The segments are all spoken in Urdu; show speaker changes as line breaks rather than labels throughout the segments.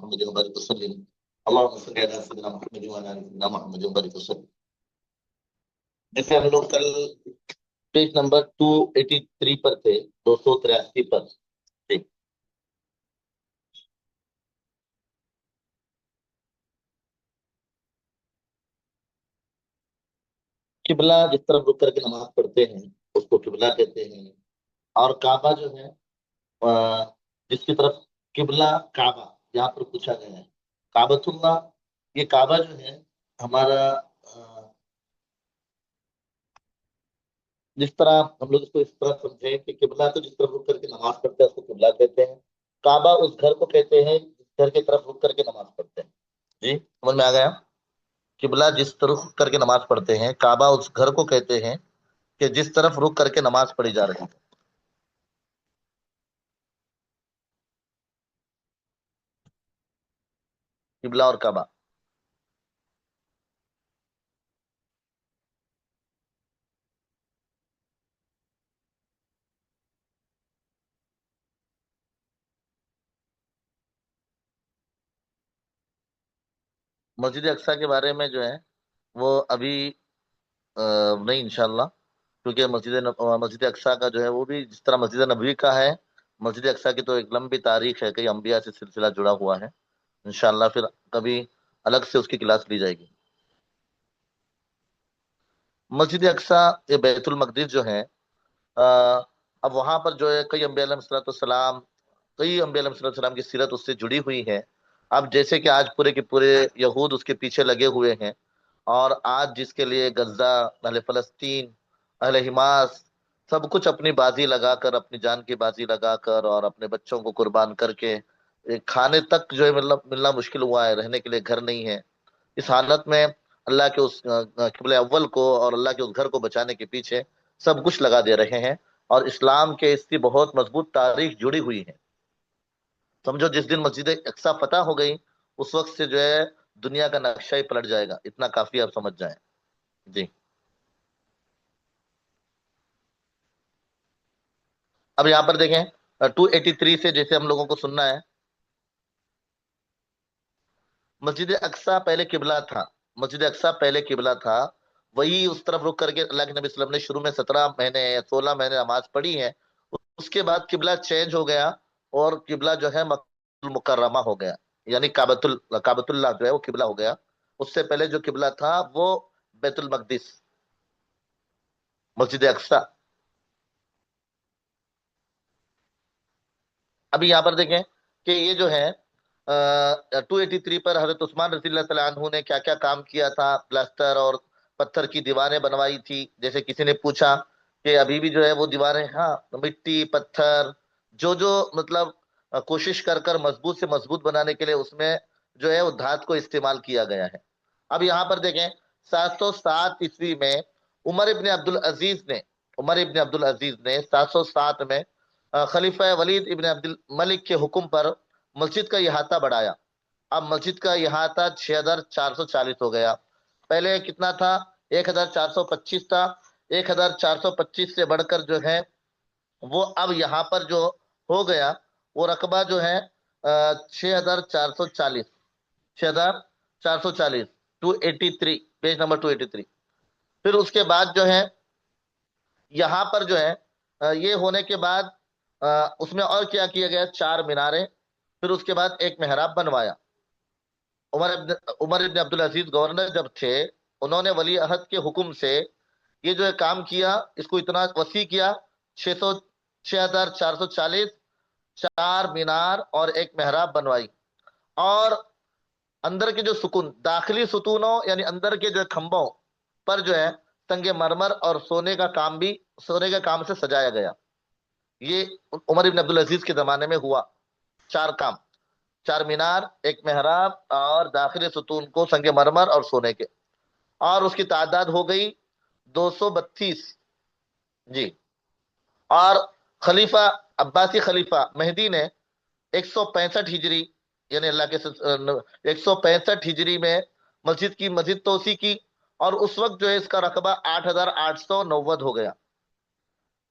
محمد وبارك وسلم اللهم صل على سيدنا محمد وعلى ال سيدنا محمد وبارك وسلم. جیسے ہم لوگ کل پیج نمبر 283 پر تھے، 283 پر. ٹھیک. قبلہ جس طرف رک کر کے نماز پڑھتے ہیں اس کو قبلہ کہتے ہیں، اور کعبہ جو ہے جس کی طرف قبلہ کعبہ یہاں پر پوچھا گیا ہے کعبۃ اللہ. یہ کعبہ جو ہے ہمارا جس طرح ہم لوگ اس کو اس طرح سمجھیں کہ قبلہ تو جس طرف رک کر کے نماز پڑھتے ہیں اس کو قبلہ کہتے ہیں. کعبہ اس گھر کو کہتے ہیں جس گھر کی طرف رک کر کے نماز پڑھتے ہیں. جی سمجھ میں آ گیا؟ قبلہ جس طرف رک کر کے نماز پڑھتے ہیں، کعبہ اس گھر کو کہتے ہیں کہ جس طرف رک کر کے نماز پڑھی جا رہی ہے. قبلہ اور کعبہ. مسجد اقصی کے بارے میں جو ہے وہ ابھی نہیں انشاءاللہ، کیونکہ مسجد اقصی کا جو ہے وہ بھی جس طرح مسجد نبوی کا ہے. مسجد اقصی کی تو ایک لمبی تاریخ ہے، کئی انبیاء سے سلسلہ جڑا ہوا ہے. انشاءاللہ پھر کبھی الگ سے اس کی کلاس لی جائے گی. مسجد اقصی یہ بیت المقدس جو ہے اب وہاں پر جو ہے کئی انبیاء علیہ السلام کی سیرت اس سے جڑی ہوئی ہے. اب جیسے کہ آج پورے کے پورے یہود اس کے پیچھے لگے ہوئے ہیں، اور آج جس کے لیے غزہ، اہل فلسطین، اہل حماس سب کچھ اپنی بازی لگا کر، اپنی جان کی بازی لگا کر اور اپنے بچوں کو قربان کر کے کھانے تک جو ہے ملنا مشکل ہوا ہے، رہنے کے لیے گھر نہیں ہے. اس حالت میں اللہ کے اس قبلہ اول کو اور اللہ کے اس گھر کو بچانے کے پیچھے سب کچھ لگا دے رہے ہیں، اور اسلام کے اس کی بہت مضبوط تاریخ جڑی ہوئی ہے. سمجھو جس دن مسجد اقصی فتح ہو گئی اس وقت سے جو ہے دنیا کا نقشہ ہی پلٹ جائے گا. اتنا کافی آپ سمجھ جائیں. جی اب یہاں پر دیکھیں 283 سے جیسے ہم لوگوں کو سننا ہے. مسجد اقصی پہلے قبلہ تھا. مسجد اقصی پہلے قبلہ تھا. وہی اس طرف رک کر کے اللہ کے نبی صلی اللہ علیہ وسلم نے شروع میں 17 مہینے یا 16 مہینے نماز پڑھی ہے. اس کے بعد قبلہ چینج ہو گیا اور قبلہ جو ہے مکہ المکرمہ ہو گیا، یعنی کعبۃ اللہ جو ہے وہ قبلہ ہو گیا. اس سے پہلے جو قبلہ تھا وہ بیت المقدس، مسجد اقصی. ابھی یہاں پر دیکھیں کہ یہ جو ہے 283 پر حضرت عثمان رضی اللہ تعالیٰ عنہ نے کیا کیا کام کیا تھا. پلاسٹر اور پتھر کی دیواریں بنوائی تھی. جیسے کسی نے پوچھا کہ ابھی بھی جو ہے وہ دیواریں، ہاں مٹی پتھر جو مطلب کوشش کر کر مضبوط سے مضبوط بنانے کے لیے اس میں جو ہے وہ دھات کو استعمال کیا گیا ہے. اب یہاں پر دیکھیں 707 میں عمر ابن عبد العزیز نے 707 میں خلیفہ ولید ابن عبد الملک کے حکم پر مسجد کا احاطہ بڑھایا. اب مسجد کا احاطہ 6440 ہو گیا. پہلے کتنا تھا؟ 1425 تھا. 1425 سے بڑھ کر جو ہے وہ اب یہاں پر جو ہو گیا وہ رقبہ جو ہے 6440. 6440 283 پیج نمبر 283. پھر اس کے بعد جو ہے یہاں پر جو ہے یہ ہونے کے بعد اس میں اور کیا کیا گیا؟ 4 میناریں. پھر اس کے بعد ایک محراب بنوایا. عمر ابن عبدالعزیز گورنر جب تھے انہوں نے ولی عہد کے حکم سے یہ جو ہے کام کیا، اس کو اتنا وسیع کیا. 6440 4 مینار اور ایک محراب بنوائی. اور اندر کے جو داخلی ستونوں یعنی اندر کے جو کھمبوں پر جو ہے سنگ مرمر اور سونے کا کام سے سجایا گیا. یہ عمر ابن عبدالعزیز کے زمانے میں ہوا. 4 کام، 4 مینار، ایک محراب اور داخلی ستون کو سنگ مرمر اور سونے کے. اور اس کی تعداد ہو گئی 232. جی. اور خلیفہ عباسی خلیفہ مہدی نے 165 ہجری یعنی اللہ کے 165 ہجری میں مسجد کی مزید توسیع کی، اور اس وقت جو ہے اس کا رقبہ 8890 ہو گیا.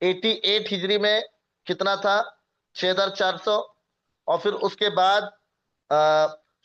88 ہجری میں کتنا تھا؟ 6400. اور پھر اس کے بعد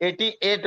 88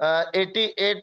88,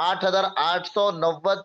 8890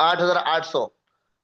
8800।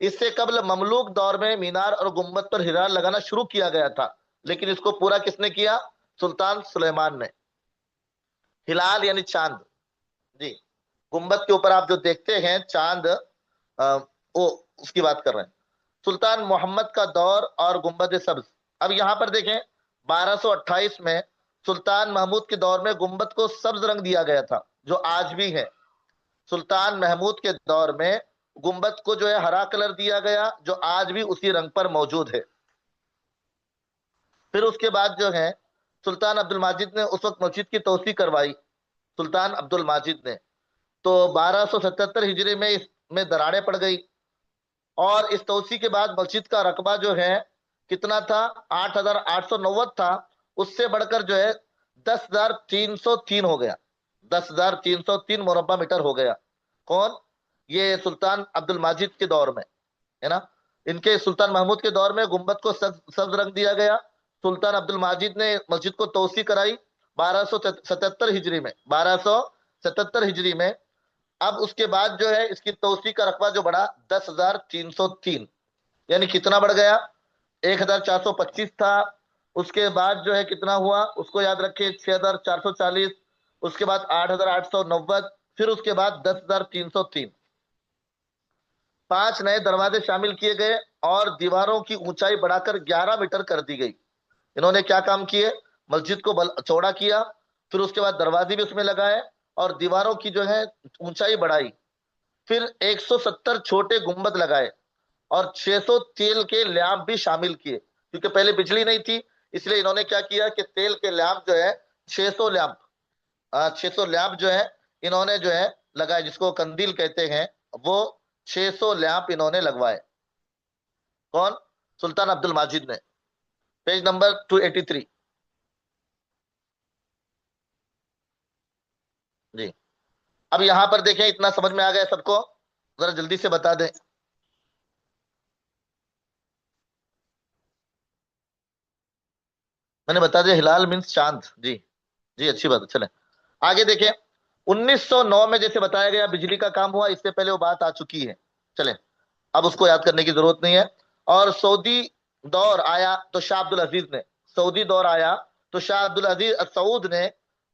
اس سے قبل مملوک دور میں مینار اور گنبد پر ہلال لگانا شروع کیا گیا تھا، لیکن اس کو پورا کس نے کیا؟ سلطان سلیمان نے۔ ہلال یعنی چاند، جی، گنبد کے اوپر آپ جو دیکھتے ہیں چاند، وہ اس کی بات کر رہے ہیں۔ سلطان محمد کا دور اور گنبد سبز۔ اب یہاں پر دیکھیں 1228 میں سلطان محمود کے دور میں گنبد کو سبز رنگ دیا گیا تھا، جو آج بھی ہے۔ سلطان محمود کے دور میں گنبد کو جو ہے ہرا کلر دیا گیا، جو آج بھی اسی رنگ پر موجود ہے۔ پھر اس کے بعد جو ہے سلطان عبد الماجد نے اس وقت مسجد کی توسیع کروائی، سلطان عبد الماجد نے، تو 1277 ہجری میں اس میں دراڑیں پڑ گئی، اور اس توسیع کے بعد مسجد کا رقبہ جو ہے کتنا تھا؟ 8890 تھا، اس سے بڑھ کر جو ہے 10,303 ہو گیا، 10,303 مربع میٹر ہو گیا۔ کون؟ یہ سلطان عبد الماجد کے دور میں ہے نا۔ ان کے سلطان محمود کے دور میں گنبد کو سبز رنگ دیا گیا، سلطان عبد الماجد نے مسجد کو توسیع کرائی 1277 ہجری میں، 1277 ہجری میں۔ اب اس کے بعد جو ہے اس کی توسیع کا رقبہ جو بڑھا 10,303، یعنی کتنا بڑھ گیا؟ 1,425 تھا، اس کے بعد جو ہے کتنا ہوا اس کو یاد رکھے، 6,440، اس کے بعد 8,890، پھر اس کے بعد 10,303۔ 5 نئے دروازے شامل کیے گئے اور دیواروں کی اونچائی بڑھا کر 11 میٹر کر دی گئی۔ انہوں نے کیا کام کیے؟ مسجد کو چوڑا کیا، پھر اس کے بعد دروازے بھی اس میں لگائے اور دیواروں کی جو ہے اونچائی بڑھائی، پھر 170 چھوٹے گنبد لگائے اور 600 تیل کے لیمپ بھی شامل کیے، کیونکہ پہلے بجلی نہیں تھی، اس لیے انہوں نے کیا کیا کہ تیل کے لیمپ جو ہے 600 لیمپ جو ہے انہوں نے جو ہے لگائے، جس کو کندیل کہتے ہیں، وہ 600 لیمپ انہوں نے لگوائے۔ کون؟ سلطان عبد الماجد نے۔ پیج نمبر 283، جی۔ اب یہاں پر دیکھیں، اتنا سمجھ میں آ گیا سب کو؟ ذرا جلدی سے بتا دیں۔ میں نے بتا دیا ہلال مینس چاند، جی جی، اچھی بات ہے، چلیں آگے دیکھیں۔ 1909 میں جیسے بتایا گیا بجلی کا کام ہوا، اس سے پہلے وہ بات آ چکی ہے، چلیں اب اس کو یاد کرنے کی ضرورت نہیں ہے۔ اور سعودی دور آیا تو شاہ عبد العزیز نے، سعودی دور آیا تو شاہ عبد العزیز السعود نے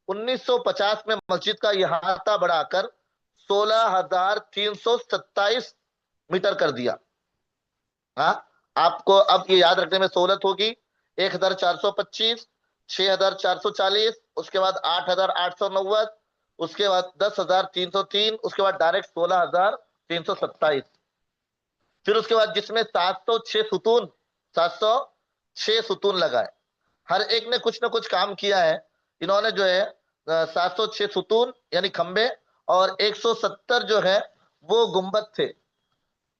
1950 میں مسجد کا احاطہ بڑھا کر 16,327 میٹر کر دیا۔ ہاں، آپ کو اب یہ یاد رکھنے میں سہولت ہوگی۔ 1,425، 6,440، اس کے بعد 8,890، اس کے بعد 10,303، اس کے بعد ڈائریکٹ 16,327۔ پھر اس کے بعد جس میں 706 ستون لگائے، ہر ایک نے کچھ نہ کچھ کام کیا ہے۔ انہوں نے جو ہے 706 ستون یعنی کھمبے اور 170 جو ہے وہ گنبد تھے۔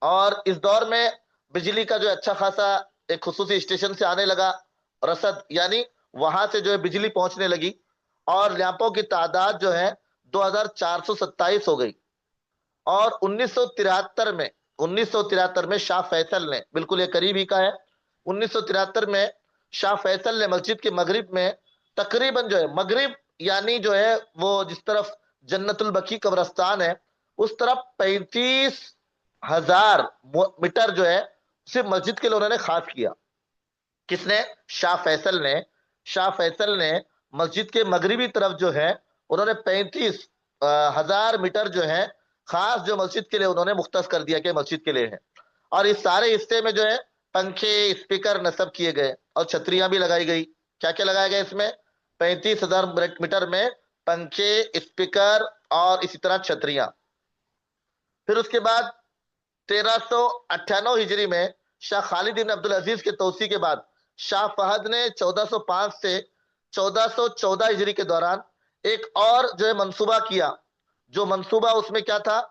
اور اس دور میں بجلی کا جو اچھا خاصا ایک خصوصی اسٹیشن سے آنے لگا رسد، یعنی وہاں سے جو ہے بجلی پہنچنے لگی، اور لیمپوں کی تعداد جو ہے 2,427 ہو گئی۔ اور 1973 میں شاہ فیصل نے، بالکل یہ قریب ہی کا ہے، 1973 میں شاہ فیصل نے مسجد کے مغرب میں تقریباً جو ہے، مغرب یعنی جو ہے وہ جس طرف جنت البقیع قبرستان ہے، اس طرف 35,000 میٹر جو ہے صرف مسجد کے لیے انہوں نے خاص کیا۔ کس نے؟ شاہ فیصل نے۔ شاہ فیصل نے مسجد کے مغربی طرف جو ہے انہوں نے 35,000 میٹر جو ہے خاص جو مسجد کے لیے انہوں نے مختص کر دیا کہ مسجد کے لیے ہے۔ اور اس سارے حصے میں جو ہے پنکھے، اسپیکر نصب کیے گئے اور چھتریاں بھی لگائی گئی۔ کیا کیا لگایا گیا اس میں؟ 35,000 میٹر میں پنکھے، اسپیکر اور اسی طرح چھتریاں۔ پھر اس کے بعد 1398 ہجری میں شاہ خالد بن عبد العزیز کے توسیع کے بعد شاہ فہد نے 1405 سے 1414 ہجری کے دوران ایک اور جو ہے منصوبہ کیا۔ جو منصوبہ اس میں کیا تھا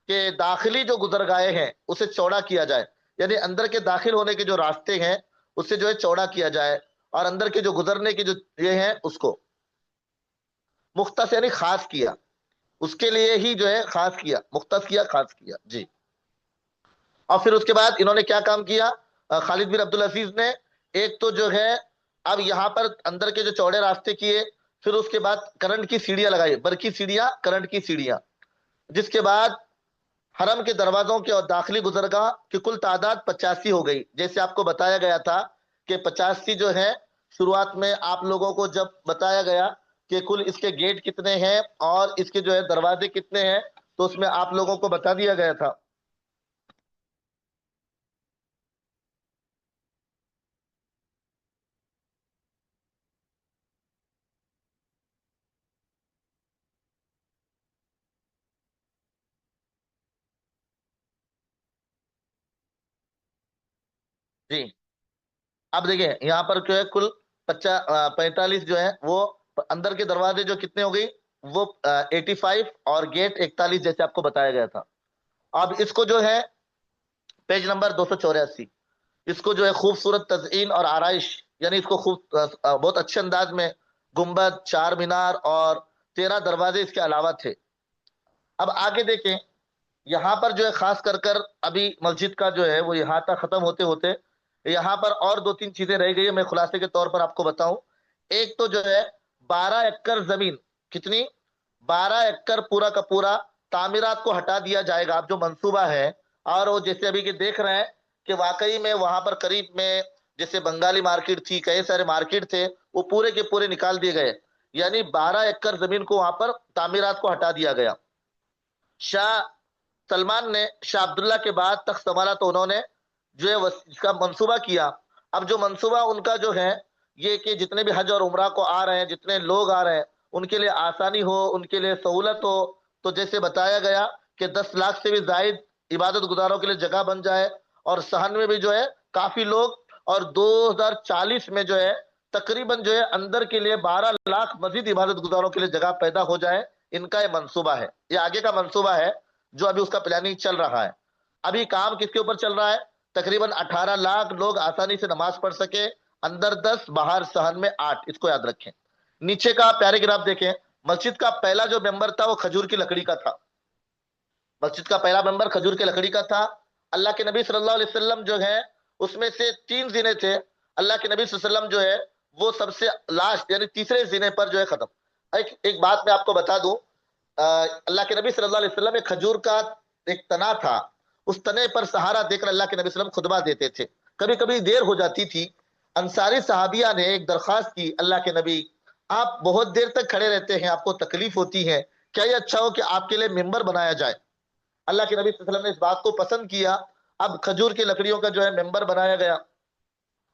کہ داخلی جو گزرگاہیں ہیں اسے چوڑا کیا جائے، یعنی اندر کے داخل ہونے کے جو راستے ہیں اسے جو ہے چوڑا کیا جائے، اور اندر کے جو گزرنے کے جو یہ ہیں اس کو مختص یعنی خاص کیا، اس کے لیے ہی جو ہے خاص کیا، مختص کیا، خاص کیا، جی۔ اور پھر اس کے بعد انہوں نے کیا کام کیا خالد بن عبد العزیز نے؟ ایک تو جو ہے اب یہاں پر اندر کے جو چوڑے راستے کیے، پھر اس کے بعد کرنٹ کی سیڑھیاں لگائی، برقی سیڑھیاں، کرنٹ کی سیڑھیاں، جس کے بعد حرم کے دروازوں کے اور داخلی گزرگاہ کی کل تعداد 85 ہو گئی. جیسے آپ کو بتایا گیا تھا کہ 85 جو ہے شروعات میں آپ لوگوں کو جب بتایا گیا کہ کل اس کے گیٹ کتنے ہیں اور اس کے جو ہے دروازے کتنے ہیں، تو اس میں آپ لوگوں کو بتا دیا گیا تھا. جی، اب دیکھیں یہاں پر جو ہے کل 45 جو ہے وہ اندر کے دروازے جو کتنے ہو گئی، وہ 85 اور گیٹ 41 جیسے آپ کو بتایا گیا تھا. اب اس کو جو ہے پیج نمبر 284، اس کو جو ہے خوبصورت تزئین اور آرائش، یعنی اس کو بہت اچھے انداز میں گنبد، چار مینار اور 13 دروازے اس کے علاوہ تھے. اب آگے دیکھیں، یہاں پر جو ہے خاص کر ابھی مسجد کا جو ہے وہ یہاں تک ختم ہوتے ہوتے یہاں پر اور دو تین چیزیں رہ گئی ہیں، میں خلاصے کے طور پر آپ کو بتاؤں. ایک تو جو ہے 12 ایکڑ زمین، کتنی؟ 12 ایکڑ پورا کا پورا تعمیرات کو ہٹا دیا جائے گا. اب جو منصوبہ ہے، اور وہ جیسے ابھی کہ دیکھ رہے ہیں کہ واقعی میں وہاں پر قریب میں جیسے بنگالی مارکیٹ تھی، کئی سارے مارکیٹ تھے، وہ پورے کے پورے نکال دیے گئے. یعنی 12 ایکڑ زمین کو وہاں پر تعمیرات کو ہٹا دیا گیا. شاہ سلمان نے شاہ عبداللہ کے بعد تخت سنبھالا تو انہوں نے جو ہے اس کا منصوبہ کیا. اب جو منصوبہ ان کا جو ہے یہ کہ جتنے بھی حج اور عمرہ کو آ رہے ہیں، جتنے لوگ آ رہے ہیں، ان کے لیے آسانی ہو، ان کے لیے سہولت ہو. تو جیسے بتایا گیا کہ 10 لاکھ سے بھی زائد عبادت گزاروں کے لیے جگہ بن جائے، اور صحن میں بھی جو ہے کافی لوگ، اور 2040 میں جو ہے تقریباً جو ہے اندر کے لیے 12 لاکھ مزید عبادت گزاروں کے لیے جگہ پیدا ہو جائے. ان کا یہ منصوبہ ہے، یہ آگے کا منصوبہ ہے جو ابھی اس کا پلاننگ چل رہا ہے. ابھی کام کس کے اوپر چل رہا ہے؟ تقریباً 18 لاکھ لوگ آسانی سے نماز پڑھ سکے، اندر 10، باہر صحن میں 8. اس کو یاد رکھیں. نیچے کا پیراگراف دیکھیں. مسجد کا پہلا جو ممبر تھا وہ کھجور کی لکڑی کا تھا. مسجد کا پہلا ممبر کھجور کی لکڑی کا تھا. اللہ کے نبی صلی اللہ علیہ وسلم جو ہے اس میں سے 3 زینے تھے. اللہ کے نبی صلی اللہ علیہ وسلم جو ہے وہ سب سے لاسٹ یعنی تیسرے زینے پر جو ہے ختم. ایک بات میں آپ کو بتا دوں، اللہ کے نبی صلی اللہ علیہ وسلم ایک کھجور کا ایک تنا تھا، اس تنے پر سہارا دے کر اللہ کے نبی صلی اللہ علیہ وسلم خطبہ دیتے تھے. کبھی کبھی دیر ہو جاتی تھی. انصاری صحابیہ نے ایک درخواست کی، اللہ کے نبی آپ بہت دیر تک کھڑے رہتے ہیں، آپ کو تکلیف ہوتی ہے، کیا یہ اچھا ہو کہ آپ کے لیے ممبر بنایا جائے؟ اللہ کے نبی صلی اللہ علیہ وسلم نے اس بات کو پسند کیا. اب کھجور کی لکڑیوں کا جو ہے ممبر بنایا گیا.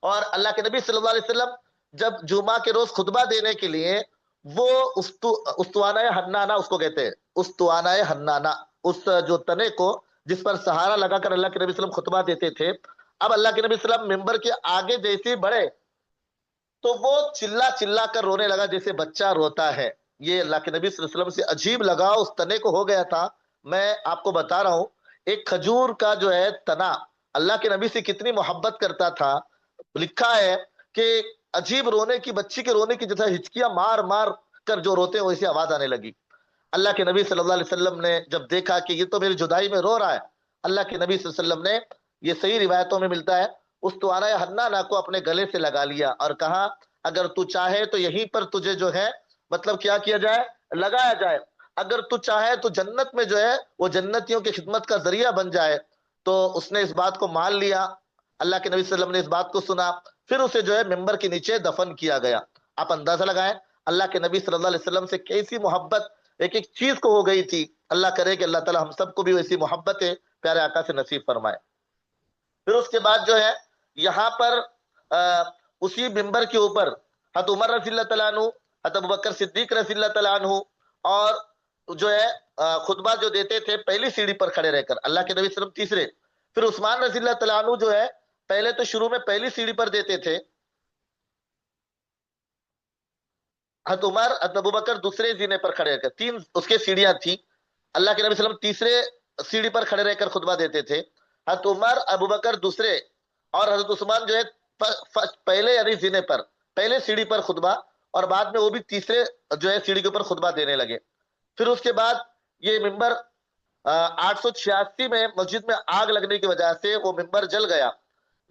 اور اللہ کے نبی صلی اللہ علیہ وسلم جب جمعہ کے روز خطبہ دینے کے لیے وہ استوانہ حنانہ اس کو کہتے ہیں، استوانہ حنانہ، اس جو تنے کو جس پر سہارا لگا کر اللہ کے نبی صلی اللہ علیہ وسلم خطبہ دیتے تھے. اب اللہ کے نبی صلی اللہ علیہ وسلم ممبر کے آگے جیسے بڑھے تو وہ چلا چلا کر رونے لگا جیسے بچہ روتا ہے. یہ اللہ کے نبی صلی اللہ علیہ وسلم سے عجیب لگا اس تنے کو ہو گیا تھا. میں آپ کو بتا رہا ہوں ایک کھجور کا جو ہے تنا اللہ کے نبی سے کتنی محبت کرتا تھا. لکھا ہے کہ عجیب رونے کی، بچی کے رونے کی جیسا ہچکیاں مار مار کر جو روتے ہیں ویسے آواز آنے لگی. اللہ کے نبی صلی اللہ علیہ وسلم نے جب دیکھا کہ یہ تو میری جدائی میں رو رہا ہے، اللہ کے نبی صلی اللہ علیہ وسلم نے، یہ صحیح روایتوں میں ملتا ہے، اس توانہ حنانہ کو اپنے گلے سے لگا لیا اور کہا اگر تو چاہے تو یہیں پر تجھے جو ہے مطلب کیا کیا جائے، لگایا جائے. اگر تو چاہے تو جنت میں جو ہے وہ جنتیوں کی خدمت کا ذریعہ بن جائے. تو اس نے اس بات کو مان لیا. اللہ کے نبی صلی اللہ علیہ وسلم نے اس بات کو سنا، پھر اسے جو ہے ممبر کے نیچے دفن کیا گیا. آپ اندازہ لگائیں اللہ کے نبی صلی اللہ علیہ وسلم سے کیسی محبت ایک ایک چیز کو ہو گئی تھی. اللہ کرے کہ اللہ تعالی ہم سب کو بھی ویسی محبت ہے پیارے آقا سے نصیب فرمائے. پھر اس کے بعد جو ہے یہاں پر اسی ممبر کے اوپر حضرت عمر رضی اللہ تعالیٰ عنہ، حضرت ابوبکر صدیق رضی اللہ تعالیٰ عنہ، اور جو ہے خطبہ جو دیتے تھے پہلی سیڑھی پر کھڑے رہ کر، اللہ کے نبی صلی اللہ علیہ وسلم تیسرے. پھر عثمان رضی اللہ تعالیٰ عنہ جو ہے پہلے تو شروع میں پہلی سیڑھی پر دیتے تھے، حضرت عمر حضرت ابوبکر دوسرے زینے پر کھڑے رہ کر، 3 اس کے سیڑھیاں تھی. اللہ کے نبی صلی اللہ علیہ وسلم تیسرے سیڑھی پر کھڑے رہ کر خطبہ دیتے تھے، حضرت عمر ابوبکر دوسرے، اور حضرت عثمان جو ہے پہلے یعنی زینے پر پہلے سیڑھی پر خطبہ، اور بعد میں وہ بھی تیسرے جو ہے سیڑھی کے اوپر خطبہ دینے لگے. پھر اس کے بعد یہ ممبر 886 میں مسجد میں آگ لگنے کی وجہ سے وہ ممبر جل گیا،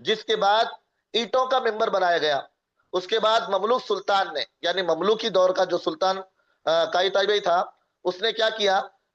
جس کے بعد اینٹوں کا ممبر بنایا گیا. اس کے بعد مملوک سلطان نے، یعنی مملوکی دور کا جو سلطان کائی طیبی تھا، اس نے کیا کیا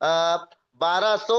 1200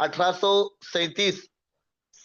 1837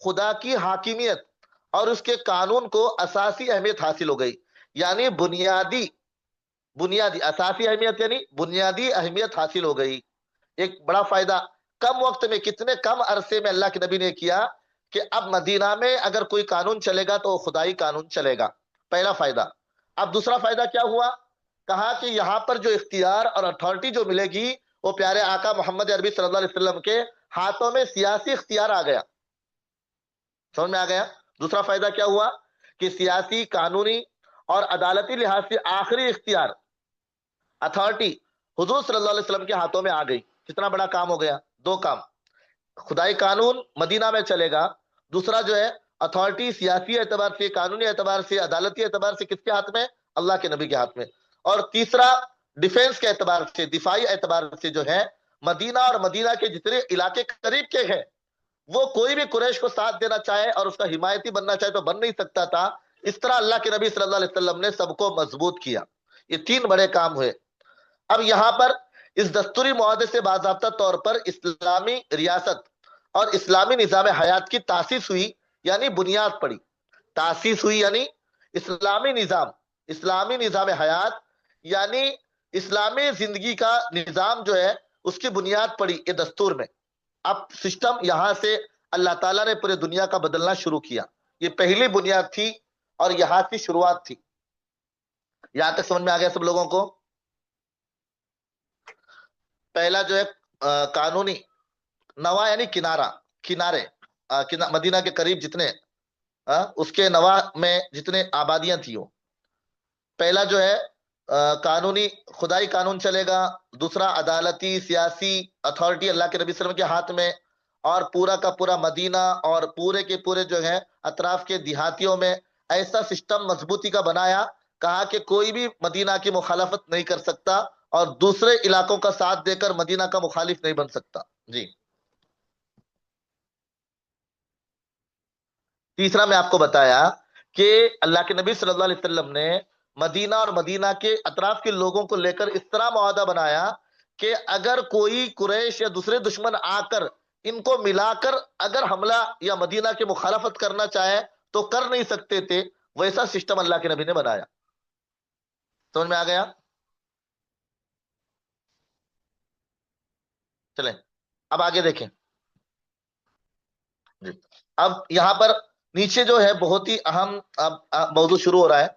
خدا کی حاکمیت اور اس کے قانون کو اساسی اہمیت حاصل ہو گئی، یعنی بنیادی بنیادی اساسی اہمیت یعنی بنیادی اہمیت حاصل ہو گئی۔ ایک بڑا فائدہ کم وقت میں، کتنے کم عرصے میں اللہ کے نبی نے کیا کہ اب مدینہ میں اگر کوئی قانون چلے گا تو وہ خدائی قانون چلے گا، پہلا فائدہ۔ اب دوسرا فائدہ کیا ہوا؟ کہا کہ یہاں پر جو اختیار اور اتھارٹی جو ملے گی وہ پیارے آقا محمد عربی صلی اللہ علیہ وسلم کے ہاتھوں میں سیاسی اختیار آ گیا۔ سمجھ میں آ گیا؟ دوسرا فائدہ کیا ہوا کہ سیاسی، قانونی اور عدالتی لحاظ سے آخری اختیار، اتھارٹی حضور صلی اللہ علیہ وسلم کے ہاتھوں میں آ گئی۔ کتنا بڑا کام ہو گیا، دو کام، خدائی قانون مدینہ میں چلے گا، دوسرا جو ہے اتھارٹی سیاسی اعتبار سے، قانونی اعتبار سے، عدالتی اعتبار سے کس کے ہاتھ میں؟ اللہ کے نبی کے ہاتھ میں۔ اور تیسرا ڈیفنس کے اعتبار سے، دفاعی اعتبار سے جو ہے مدینہ اور مدینہ کے جتنے علاقے قریب کے ہیں وہ کوئی بھی قریش کو ساتھ دینا چاہے اور اس کا حمایتی بننا چاہے تو بن نہیں سکتا تھا۔ اس طرح اللہ کے نبی صلی اللہ علیہ وسلم نے سب کو مضبوط کیا۔ یہ تین بڑے کام ہوئے۔ اب یہاں پر اس دستوری معاہدے سے باضابطہ طور پر اسلامی ریاست اور اسلامی نظام حیات کی تاسیس ہوئی، یعنی بنیاد پڑی۔ تاسیس ہوئی یعنی اسلامی نظام حیات، یعنی اسلامی زندگی کا نظام جو ہے اس کی بنیاد پڑی یہ دستور میں۔ اب سسٹم یہاں سے اللہ تعالیٰ نے پورے دنیا کا بدلنا شروع کیا۔ یہ پہلی بنیاد تھی اور یہاں کی شروعات تھی۔ یہاں تک سمجھ میں آ گیا سب لوگوں کو؟ پہلا جو ہے قانونی نوا یعنی کنارے مدینہ کے قریب جتنے اس کے نوا میں جتنے آبادیاں تھیں، وہ پہلا جو ہے قانونی خدائی قانون چلے گا، دوسرا عدالتی سیاسی اتھارٹی اللہ کے نبی صلی اللہ علیہ وسلم کے ہاتھ میں، اور پورا کا پورا مدینہ اور پورے کے پورے جو ہے اطراف کے دیہاتیوں میں ایسا سسٹم مضبوطی کا بنایا، کہا کہ کوئی بھی مدینہ کی مخالفت نہیں کر سکتا اور دوسرے علاقوں کا ساتھ دے کر مدینہ کا مخالف نہیں بن سکتا۔ جی تیسرا میں آپ کو بتایا کہ اللہ کے نبی صلی اللہ علیہ وسلم نے مدینہ اور مدینہ کے اطراف کے لوگوں کو لے کر اس طرح معاہدہ بنایا کہ اگر کوئی قریش یا دوسرے دشمن آ کر ان کو ملا کر اگر حملہ یا مدینہ کی مخالفت کرنا چاہے تو کر نہیں سکتے تھے، ویسا سسٹم اللہ کے نبی نے بنایا۔ سمجھ میں آ گیا؟ چلیں اب آگے دیکھیں۔ جی اب یہاں پر نیچے جو ہے بہت ہی اہم موضوع شروع ہو رہا ہے۔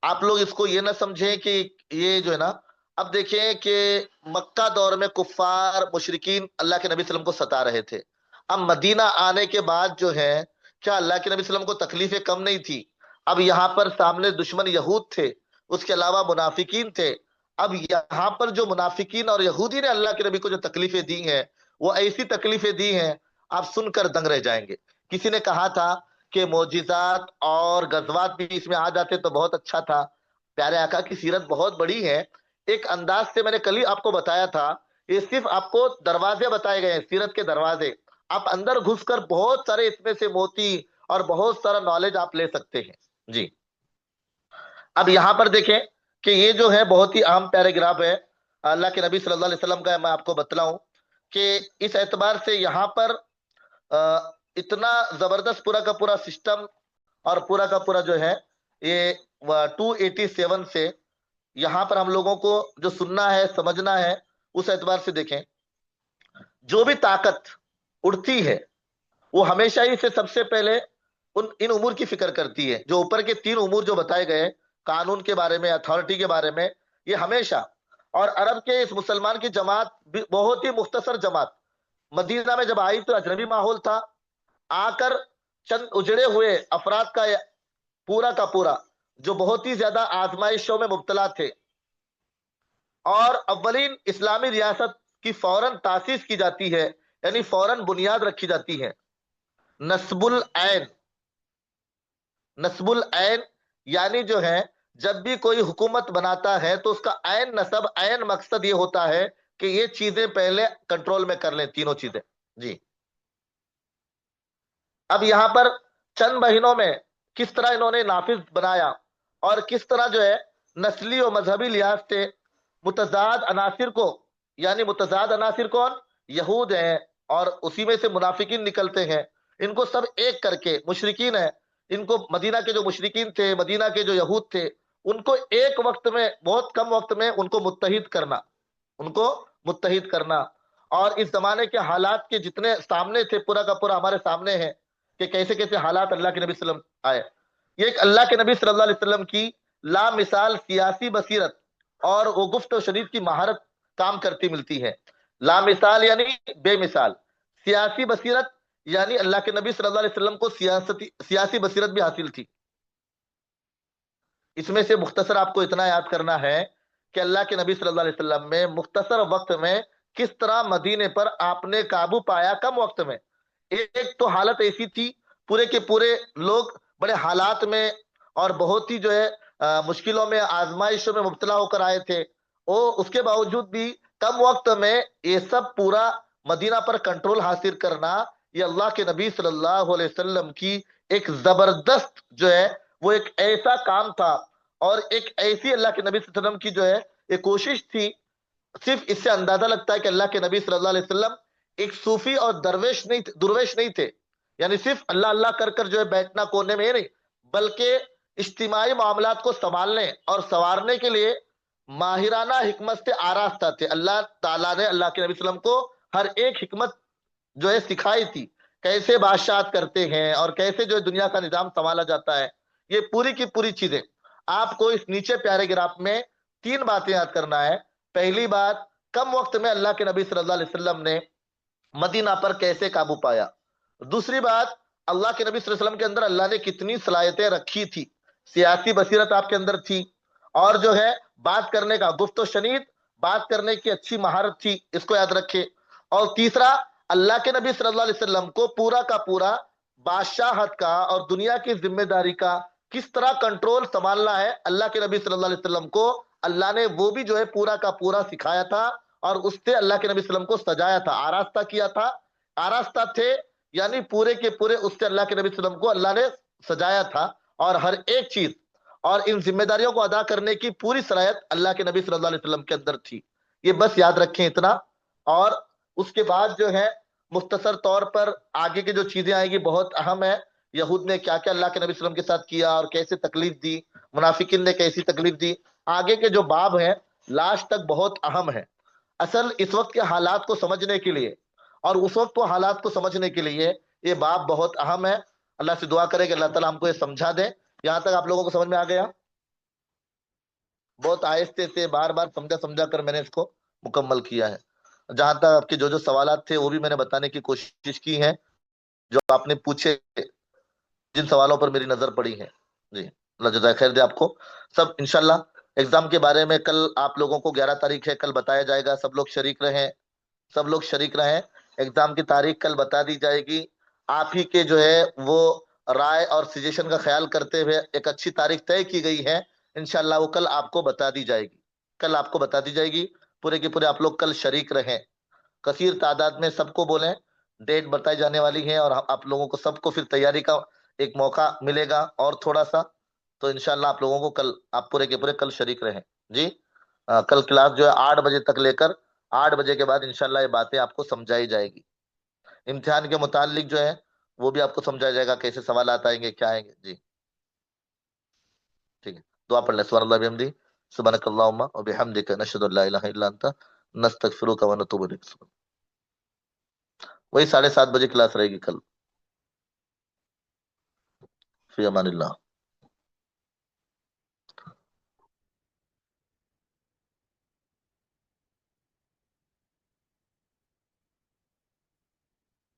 آپ لوگ اس کو یہ نہ سمجھیں کہ یہ جو ہے نا، اب دیکھیں کہ مکہ دور میں کفار مشرکین اللہ کے نبی صلی اللہ علیہ وسلم کو ستا رہے تھے۔ اب مدینہ آنے کے بعد جو ہے کیا اللہ کے نبی صلی اللہ علیہ وسلم کو تکلیفیں کم نہیں تھی؟ اب یہاں پر سامنے دشمن یہود تھے، اس کے علاوہ منافقین تھے۔ اب یہاں پر جو منافقین اور یہودی نے اللہ کے نبی کو جو تکلیفیں دی ہیں وہ ایسی تکلیفیں دی ہیں آپ سن کر دنگ رہ جائیں گے۔ کسی نے کہا تھا کہ معجزات اور غزوات بھی اس میں آ جاتے تو بہت اچھا تھا۔ پیارے آقا کی سیرت بہت بڑی ہے، ایک انداز سے میں نے کل ہی آپ کو بتایا تھا، یہ صرف آپ کو دروازے بتائے گئے ہیں، سیرت کے دروازے۔ آپ اندر گھس کر بہت سارے اس میں سے موتی اور بہت سارا نالج آپ لے سکتے ہیں۔ جی اب یہاں پر دیکھیں کہ یہ جو ہے بہت ہی اہم پیراگراف ہے اللہ کے نبی صلی اللہ علیہ وسلم کا۔ میں آپ کو بتلاؤں کہ اس اعتبار سے یہاں پر اتنا زبردست پورا کا پورا سسٹم اور پورا کا پورا جو ہے یہ 287 سے یہاں پر ہم لوگوں کو جو سننا ہے سمجھنا ہے اس اعتبار سے دیکھیں۔ جو بھی طاقت اڑتی ہے وہ ہمیشہ ہی سے سب سے پہلے ان امور کی فکر کرتی ہے جو اوپر کے تین امور جو بتائے گئے، قانون کے بارے میں، اتھارٹی کے بارے میں، یہ ہمیشہ۔ اور عرب کے اس مسلمان کی جماعت بہت ہی مختصر جماعت مدینہ میں جب آئی تو اجنبی ماحول تھا، آ کر چند اجڑے ہوئے افراد کا پورا جو بہت ہی زیادہ آزمائشوں میں مبتلا تھے، اور اولین اسلامی ریاست کی فوراً تاسیس کی جاتی ہے، یعنی فوراً بنیاد رکھی جاتی ہے۔ نسب العین یعنی جو ہے جب بھی کوئی حکومت بناتا ہے تو اس کا عین نسب، عین مقصد یہ ہوتا ہے کہ یہ چیزیں پہلے کنٹرول میں کر لیں، تینوں چیزیں۔ جی اب یہاں پر چند مہینوں میں کس طرح انہوں نے نافذ بنایا اور کس طرح جو ہے نسلی و مذہبی لحاظ سے متضاد عناصر کو، یعنی متضاد عناصر کون؟ یہود ہیں اور اسی میں سے منافقین نکلتے ہیں، ان کو سب ایک کر کے، مشرکین ہے، ان کو مدینہ کے جو مشرکین تھے، مدینہ کے جو یہود تھے، ان کو ایک وقت میں، بہت کم وقت میں ان کو متحد کرنا، ان کو متحد کرنا۔ اور اس زمانے کے حالات کے جتنے سامنے تھے، پورا کا پورا ہمارے سامنے ہے کہ کیسے کیسے حالات اللہ کے نبی صلی اللہ علیہ وسلم آئے۔ یہ ایک اللہ کے نبی صلی اللہ علیہ وسلم کی لامثال سیاسی بصیرت اور وہ گفت و شنید کی مہارت کام کرتی ملتی ہے۔ لامثال یعنی بے مثال، سیاسی بصیرت یعنی اللہ کے نبی صلی اللہ علیہ وسلم کو سیاسی بصیرت بھی حاصل تھی۔ اس میں سے مختصر آپ کو اتنا یاد کرنا ہے کہ اللہ کے نبی صلی اللہ علیہ وسلم میں مختصر وقت میں کس طرح مدینے پر آپ نے قابو پایا، کم وقت میں۔ ایک تو حالت ایسی تھی، پورے کے پورے لوگ بڑے حالات میں اور بہت ہی جو ہے مشکلوں میں، آزمائشوں میں مبتلا ہو کر آئے تھے، اور اس کے باوجود بھی کم وقت میں یہ سب پورا مدینہ پر کنٹرول حاصل کرنا، یہ اللہ کے نبی صلی اللہ علیہ وسلم کی ایک زبردست جو ہے وہ ایک ایسا کام تھا، اور ایک ایسی اللہ کے نبی صلی اللہ علیہ وسلم کی جو ہے ایک کوشش تھی۔ صرف اس سے اندازہ لگتا ہے کہ اللہ کے نبی صلی اللہ علیہ وسلم ایک صوفی اور درویش نہیں تھے، یعنی صرف اللہ اللہ کر کر جو ہے بیٹھنا کونے میں نہیں، بلکہ اجتماعی معاملات کو سنبھالنے اور سنوارنے کے لیے ماہرانہ حکمت سے آراستہ تھے۔ اللہ تعالیٰ نے اللہ کے نبی صلی اللہ علیہ وسلم کو ہر ایک حکمت جو ہے سکھائی تھی، کیسے بادشاہت کرتے ہیں اور کیسے جو ہے دنیا کا نظام سنبھالا جاتا ہے، یہ پوری کی پوری چیزیں آپ کو اس نیچے پیارے گراف میں 3 باتیں یاد کرنا ہے۔ پہلی بات، کم وقت میں اللہ کے نبی صلی اللہ علیہ وسلم نے مدینہ پر کیسے قابو پایا۔ دوسری بات، اللہ کے نبی صلی اللہ علیہ وسلم کے اندر اللہ نے کتنی صلاحیتیں رکھی تھی، سیاسی بصیرت آپ کے اندر تھی، اور جو ہے بات کرنے کا گفت و شنید، بات کرنے کی اچھی مہارت تھی، اس کو یاد رکھے۔ اور تیسرا، اللہ کے نبی صلی اللہ علیہ وسلم کو پورا کا پورا بادشاہت کا اور دنیا کی ذمہ داری کا کس طرح کنٹرول سنبھالنا ہے، اللہ کے نبی صلی اللہ علیہ وسلم کو اللہ نے وہ بھی جو ہے پورا کا پورا سکھایا تھا، اور اس سے اللہ کے نبی صلی اللہ علیہ وسلم کو سجایا تھا، آراستہ کیا تھا۔ آراستہ تھے یعنی پورے کے پورے اس سے اللہ کے نبی صلی اللہ علیہ وسلم کو اللہ نے سجایا تھا، اور ہر ایک چیز اور ان ذمہ داریوں کو ادا کرنے کی پوری صلاحیت اللہ کے نبی صلی اللہ علیہ وسلم کے اندر تھی۔ یہ بس یاد رکھیں اتنا، اور اس کے بعد جو ہے مختصر طور پر آگے کی جو چیزیں آئیں گی بہت اہم ہے۔ یہود نے کیا کیا اللہ کے نبی صلی اللہ علیہ وسلم کے ساتھ کیا اور کیسے تکلیف دی، منافقین نے کیسی تکلیف دی، آگے کے جو باب ہیں لاسٹ تک بہت اہم ہے۔ اصل اس وقت کے حالات کو سمجھنے کے لیے اور اس وقت کو حالات کو سمجھنے کے لیے یہ باب بہت اہم ہے۔ اللہ سے دعا کرے کہ اللہ تعالیٰ ہم کو یہ سمجھا دے۔ یہاں تک آپ لوگوں کو سمجھ میں آ گیا؟ بہت آہستہ سے بار بار سمجھا کر میں نے اس کو مکمل کیا ہے۔ جہاں تک آپ کے جو سوالات تھے وہ بھی میں نے بتانے کی کوشش کی ہے، جو آپ نے پوچھے، جن سوالوں پر میری نظر پڑی ہے۔ جی، اللہ جزائے خیر دے آپ کو سب۔ انشاءاللہ ایگزام کے بارے میں کل آپ لوگوں کو 11 تاریخ ہے، کل بتایا جائے گا، سب لوگ شریک رہیں، سب لوگ شریک رہیں۔ ایگزام کی تاریخ کل بتا دی جائے گی، آپ ہی کے جو ہے وہ رائے اور سجیشن کا خیال کرتے ہوئے ایک اچھی تاریخ طے کی گئی ہے، انشاءاللہ وہ کل آپ کو بتا دی جائے گی، کل آپ کو بتا دی جائے گی۔ پورے کے پورے آپ لوگ کل شریک رہیں، کثیر تعداد میں سب کو بولیں، ڈیٹ بتائی جانے والی ہے، اور آپ لوگوں کو سب کو پھر تیاری کا ایک موقع ملے گا اور تھوڑا سا، تو انشاءاللہ آپ لوگوں کو کل آپ پورے کے پورے کل شریک رہیں۔ جی، کل کلاس جو ہے 8 بجے تک لے کر 8 بجے کے بعد انشاءاللہ یہ باتیں آپ کو سمجھائی جائے گی۔ امتحان کے متعلق جو ہے وہ بھی آپ کو سمجھایا جائے گا، کیسے سوالات آئیں گے، کیا آئیں گے۔ جی ٹھیک ہے، دعا پڑھ لیں۔ سبحان اللہ بحمدی، سبحانک اللہم و بحمدک، نشہد ان لا الہ الا انت، نستغفرک و نتوب الیک۔ وہی 7:30 بجے کلاس رہے گی کل۔ فی امان اللہ۔